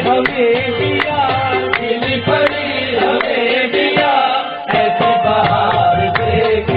हमें दिया, दिल पड़ी हमें दिया, ऐसी बहार देख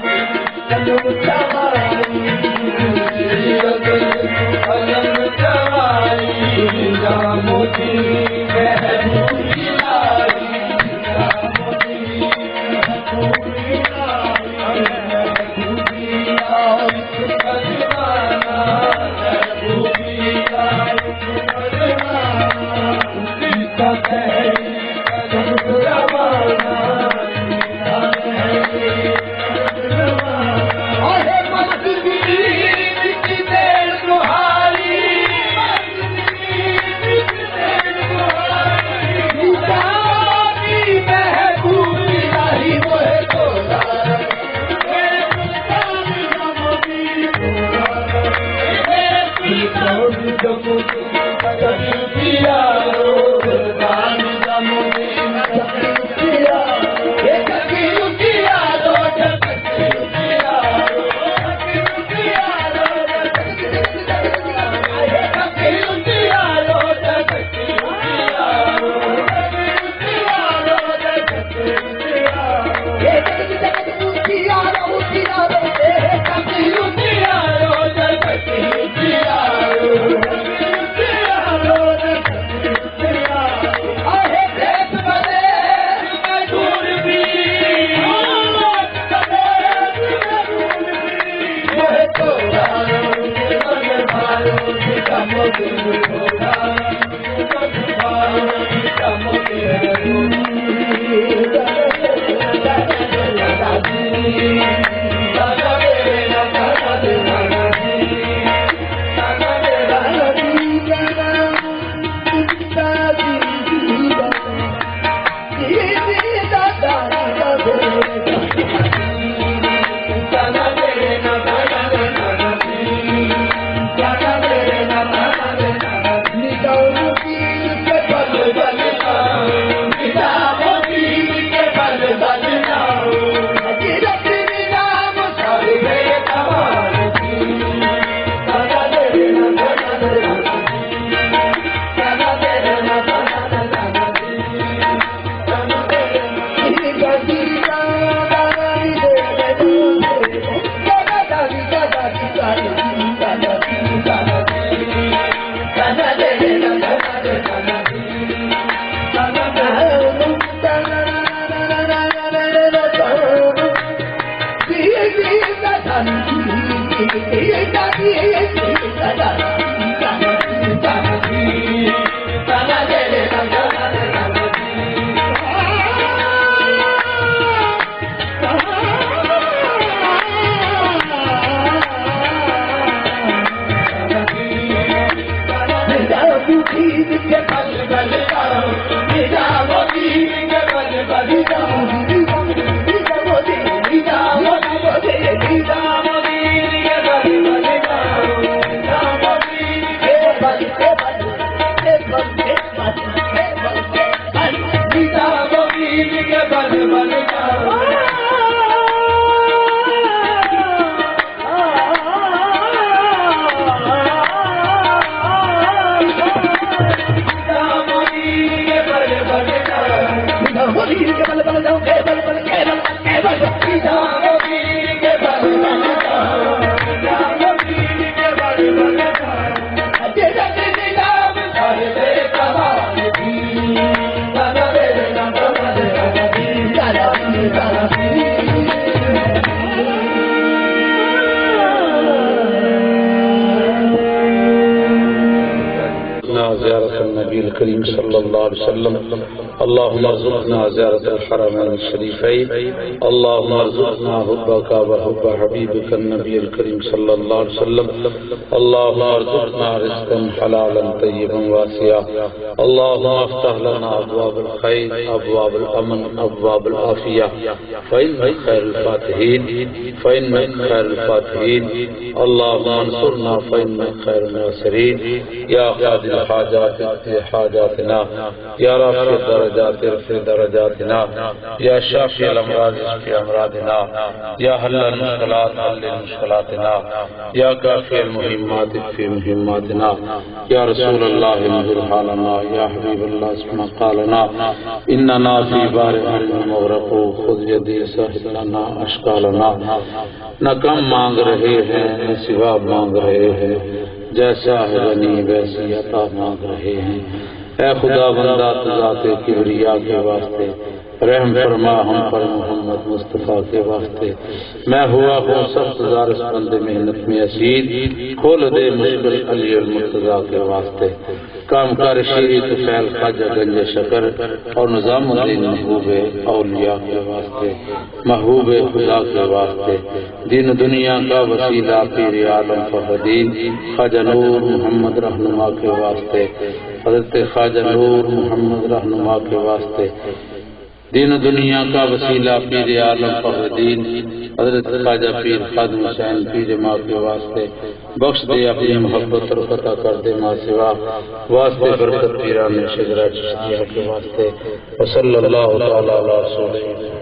कलम चवाई कलम चवाई मोदी महबूबी लाई मोदी महबूबी लाई कलमाना महबूबी लाई कलमाना कलम रवाना करीम सल्लल्लाहु अलैहि वसल्लम अल्लाहुम्मा अर्ज़ुक़ना ज़ियारत अल-हरमैन अश-शरीफ़ैन अल्लाहुम्मा अर्ज़ुक़ना हुब्बका व हुब्ब हबीबिका नबील करीम सल्लल्लाहु अलैहि वसल्लम अल्लाहुम्मा अर्ज़ुक़ना रिज़्क़न हलालन तय्यिबन वासिया अल्लाहुम्मा अफ़्तह लना अब्वाबल खैर अब्वाबल अमन अब्वाबल आफ़िया फ़इन्नका खैरुल फ़ातिहीन फ़इन्नका खैरुल फ़ातिहीन अल्लाहुम्मा अंसुरना फ़इन्नका खैरुन नासिरीन या क़ादिल हाजात हाजातिना या राफ़ि दरजात इरफ़ दरजातिना या शाफ़ी अल-अमराज़ इश्फ़ी अमरादिना या हल्ल मुश्किलात हल्ल मुश्किलातिना या काफ़ी अल-मुहिम्मात इक्फ़ी मुहिम्मातिना या रसूलल्लाह मुज़िल हालना या हबीबल्लाह इस्मा क़ालना इन्नना फ़ी बारिहिल मुग़रक़ू खुद यदी साहिल लना अश्कालना। न कम मांग रहे हैं न सिवा मांग रहे हैं, जैसा है गनी वैसी अता मांग रहे हैं। ऐ खुदा बंदा तुझाते किबरिया के वास्ते रहम फरमा हम पर मोहम्मद मुस्तफ़ा के वास्ते। मैं हुआ हूँ सख्त ज़ारिस बंदे मेहनत में असीद, खोल दे मुश्किल अली अल मुर्तज़ा के वास्ते। काम कर शीरी तुफैल ख्वाजा गंज शकर और निज़ामुद्दीन महबूबे औलिया के वास्ते, महबूबे खुदा के वास्ते। दीन दुनिया का वसीला पीर आलम फखरुद्दीन ख्वाजा नूर मोहम्मद रहनुमा के वास्ते, हज़रत ख्वाजा नूर मोहम्मद रहनुमा के वास्ते। दीन दुनिया का वसीला पीर आलम फखरुद्दीन हज़रत ख्वाजा पीर खादिम हुसैन पीर माँ के वास्ते। बख्श दे अपनी मोहब्बत और पता कर दे माँ सिवा वास्ते बरकत पीरान शिजरा चिश्तिया के वास्ते। वसल्लल्लाहु तआला अला रसूलिही।